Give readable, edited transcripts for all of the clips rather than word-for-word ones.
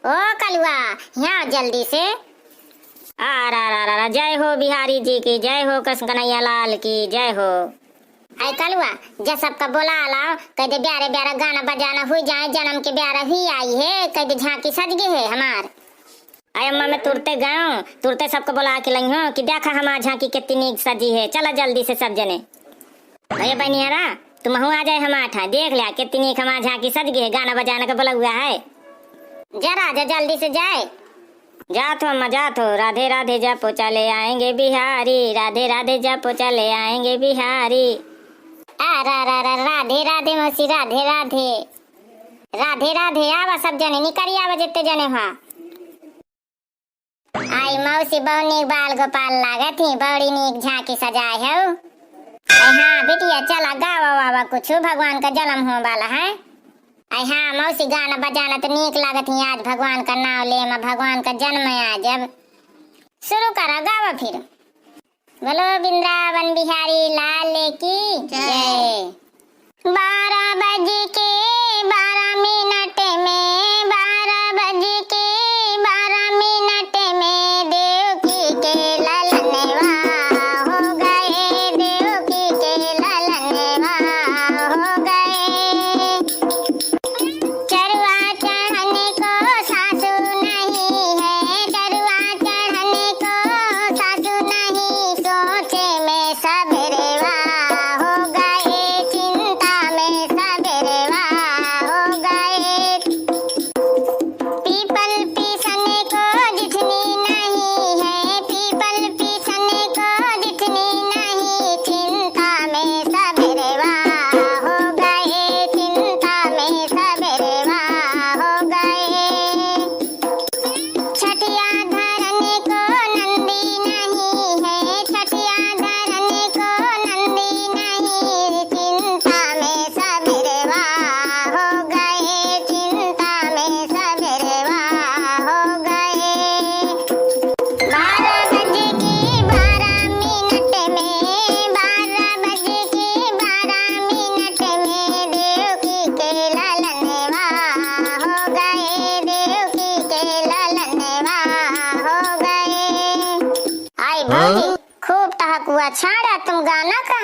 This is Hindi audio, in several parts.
ओ कलुआ, यहाँ जल्दी से। जय हो बिहारी जी की जय हो, कृष्ण कन्हैया लाल की जय हो। अरे कलुआ, जब सबका बोला लाओ, कह दे ब्यारे ब्यारा गाना बजाना हुई जाए, जन्म के ब्यारा हुई आई है, कह दे झांकी सज गई है हमार। अरे अम्मा मैं तुरते गाँव तुरते सबको बोला के लाई हूँ कि देखा हमार झांकी कितनी नीक सजी है, चला जल्दी से सब जने। अरे बनियारा तुम आ जाए हमार ठा, देख लिया कितनी नीक हमार झांकी सज गई है, गाना बजाना का बोला हुआ है। जरा जा जल्दी से जाए। जात हो अम्मा जात हो, राधे राधे जपो चले आएंगे बिहारी, राधे राधे जपो चले आएंगे बिहारी। राधे राधे मौसी, राधे राधे राधे राधे। आवा सब जने निकरी आवा जितने जने वहाँ। आई मौसी बहुत नीक बाल गोपाल लागत ही, बड़ी नीक झांकी सजाए है। हाँ बिटिया चला गावा वावा कुछ, भगवान का जन्म हो वाला है। हाँ मौसी गाना बजाना तो नीक लागत ही, आज भगवान का नाम ले, भगवान का जन्म है आज। अब शुरू करा गावा फिर। बोलो वृंदावन बिहारी लाल की जय। 12 बज के 12 मिनट में, 12 बज के 12 मिनट में देवकी के ललनवा हो गए, देवकी के ललनवा हो गए। चरवा चढ़ने को सासू नहीं है, चरवा चढ़ने को सासू नहीं, सोचे में सबेरवा हो गए, चिंता में सबेरवा हो गए। पीपल पीसने को जितनी नहीं है, पीपल पीसने को जितनी नहीं, चिंता में सबेरवा हो गए, चिंता में सबेरवा हो गए। छठिया धरने को नंदी नहीं है, छठिया धरने को नंदी नहीं, चिंता में सबेरवा हो गए, चिंता में सबेरवा हो गए। 12 बज के 12 मिनट में, 12 बज के 12 मिनट में देवकी के ललनवा हो गए, देवकी के ललनवा हो गए। आई भौजी खूब टहकुआ छाड़ा तुम गाना का।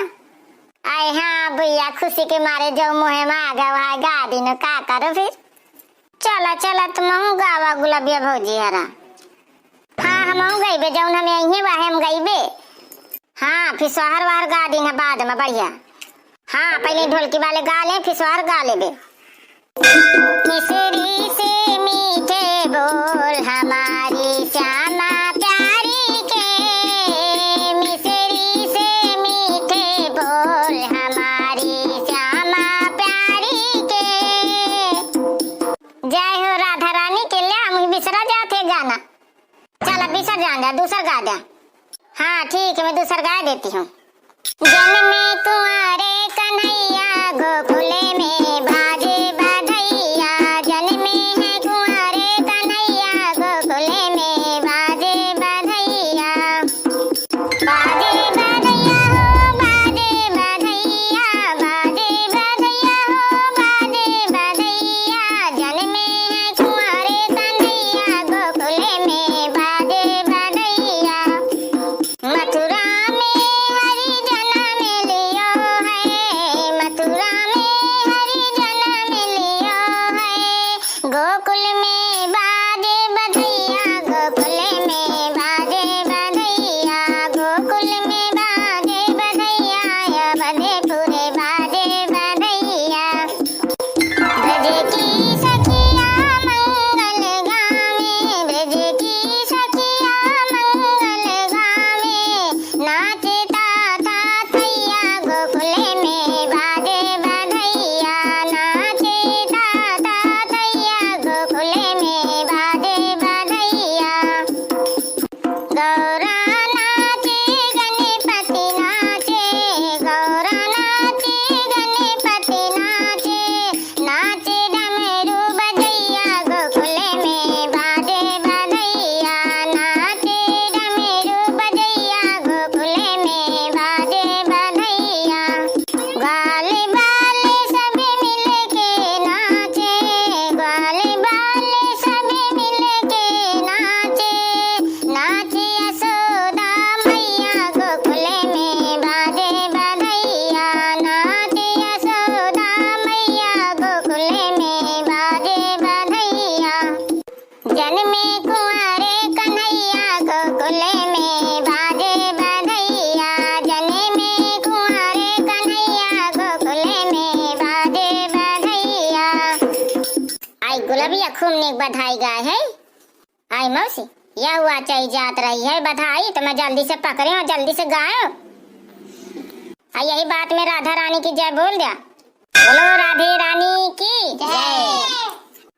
आए हाँ भैया खुशी के मारे जो मुहे मागा वहा गा दिन का करो फिर। चला चला तुम गावा गुलाबिया भौजी हरा। हाँ हम गई बे, जौन हमें यहीं वाहे हम गई बे। हाँ फिर सोहर वार गा दिन बाद में बढ़िया। हाँ पहले ढोलकी वाले गा ले, फिर सोहर गा ले बे। मिसरी से मीठे बोल हमारी श्यामा प्यारी के, मिसरी से मीठे बोल हमारी श्यामा प्यारी के। जय हो राधा रानी के लिए मुझे बिसरा जाते गाना। चला बिसर जान, दूसरा गा दे। हाँ ठीक है मैं दूसरा गा देती हूँ। जन्मे कुंवारे कन्हैया गोकुले में बाजे बधैया, जन्मे है कुंवारे कन्हैया गोकुले में बाजे बधैया। बाजे बधैया हो बाजे बधैया, बाजे बधैया हो बाजे बधैया, जन्मे है कुंवारे कन्हैया गोकुले में बाजे बधैया। मथुरा में हरि जन्म लियो है, मथुरा में हरि जन्म लियो है, गोकुल में बाजे बधैया, गोकुल में बाजे बधैया, गोकुल में बाजे बधैया, मधेपुरे बाजे बधैया। ब्रज की सखिया मंगल गावे, ब्रज की सखिया मंगल गावे, नाचे ताता थैया गोकुले में बाजे बधैया, नाचे ताता थैया गोकुले में भैया खूब नेक बधाई गाय है। आई मौसी यह हुआ चाहिए जात रही है बधाई तो मैं जल्दी से पकड़े और जल्दी से गायो। यही बात में राधा रानी की जय बोल दिया। बोलो राधे रानी की जय।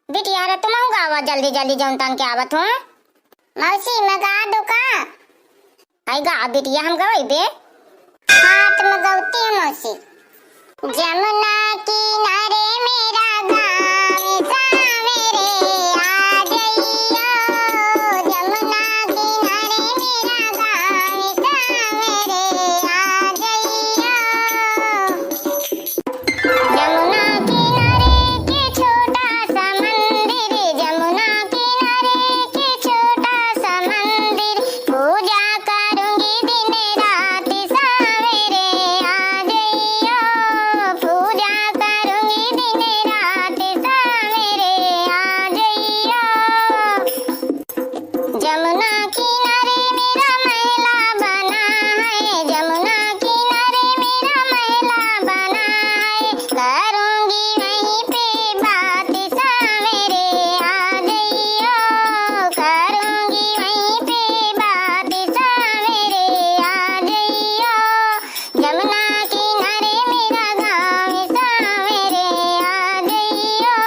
बिटिया रे तुम गावा जल्दी जल्दी जौन तन के आवत हो। मौसी मैं गा दो का? आई गा बिटिया हम गवाई बे। हाथ में गौती है मौसी। जमुना किनारे मेरा गाँव सावेरे आ जइयो। जमुना किनारे मेरा गाँव सावेरे आ जइयो। जमुना किनारे के छोटा सा मंदिर, जमुना किनारे के छोटा सा मंदिर, पूजा करूंगी दिन रात सावेरे आ जइयो। पूजा करूंगी दिन रात सावेरे आ जइयो। जमुना किनारे मेरा महला बना है, जमुना किनारे मेरा महला बना है, करूंगी वहीं पे बात सावेरे आ जइयो। करूंगी वहीं पे बात सावेरे आ जइयो। जमुना किनारे मेरा गाँव सावेरे आ जइयो।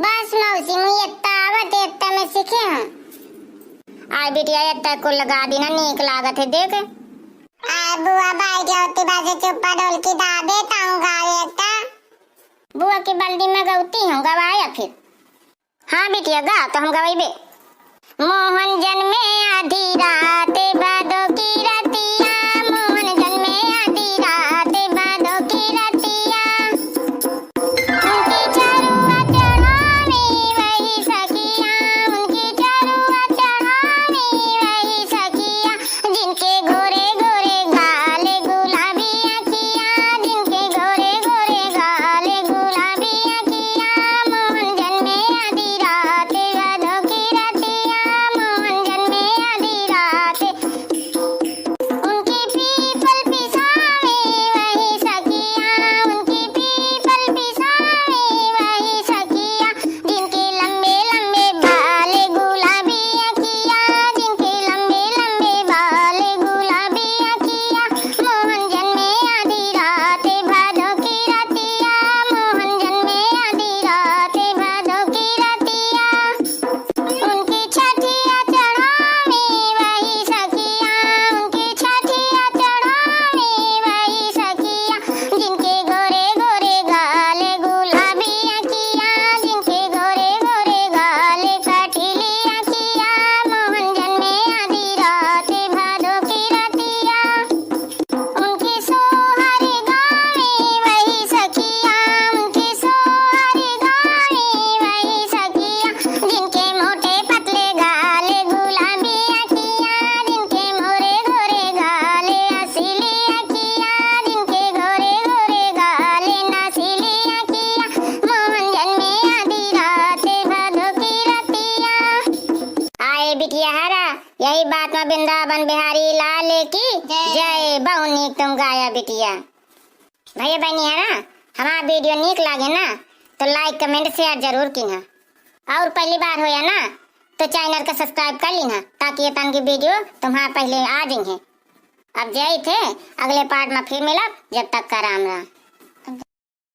बस मौसी मुझे इतना में सीखे हूँ। आय बिटिया इतना को लगा देना नीक लागत है देख। आय बुआ भाई जाती बाजे चुप्पा ढोल की दा देता हूँ गायता। बुआ की बल्दी में गौती हूँ गवाया फिर। हाँ बिटिया गा तो हम गवाई बे। मोहन जन्मे आधी रात बादो की रतिया, मोहन जन्मे आधी रात बादो की रतिया, उनकी चरुआ चढ़ावी वही सखिया, उनकी चरुआ चढ़ावी वही सखिया, जिनके गोरे गोरे गाल गुलाबी अखिया, जिनके गोरे गोरे गाल गुलाबी अखिया, मोहन जन्मे आधी रात बादो की रतिया, मोहन जन्मे आधी रात, उनकी पीपल पिसावी वही सखिया, उनकी पीपल पिसावी वही सखिया, जिनके लंबे लंबे बाल गुलाबी अखिया, जिनके लंबे लंबे बाल गुलाबी अखिया, मोहन जन्मे आधी रात भादो की रतिया, मोहन जन्मे आधी रात भादो की रतिया, उनकी छठिया चढ़ावी वही सखिया, उनकी छठिया चढ़ावी वही सखिया, जिनके गोरे गोरे गाल गुलाबी अखिया, जिनके गोरे गोरे गाल कटीली अखिया, मोहन जन्मे आधी रात भादो की रतिया, उनकी सोहर गावी वही सखिया, उनकी सोहर गावी वही सखिया, जिनके मोटे पतले गाल गुलाबी अखिया, जिनके मोरे गोरे गाल असीली अखिया, जिनके गोरे गोरे गाल नसीली अखिया, मोहन जन्मे आधी रात भादो की रतिया। आए बिटिया हरा यही बात में वृंदावन बिहारी लाल की जय। बहुत नीक तुम गाया बिटिया। भैया बहनी है ना हमारा वीडियो नीक लागे ना तो लाइक कमेंट शेयर जरूर की ना, और पहली बार हो या ना तो चैनल को सब्सक्राइब कर ली ना, ताकि ये तन की वीडियो तुम्हारे पहले आ जाएंगे। अब जय थे अगले पार्ट में फिर मिला, जब तक का राम राम।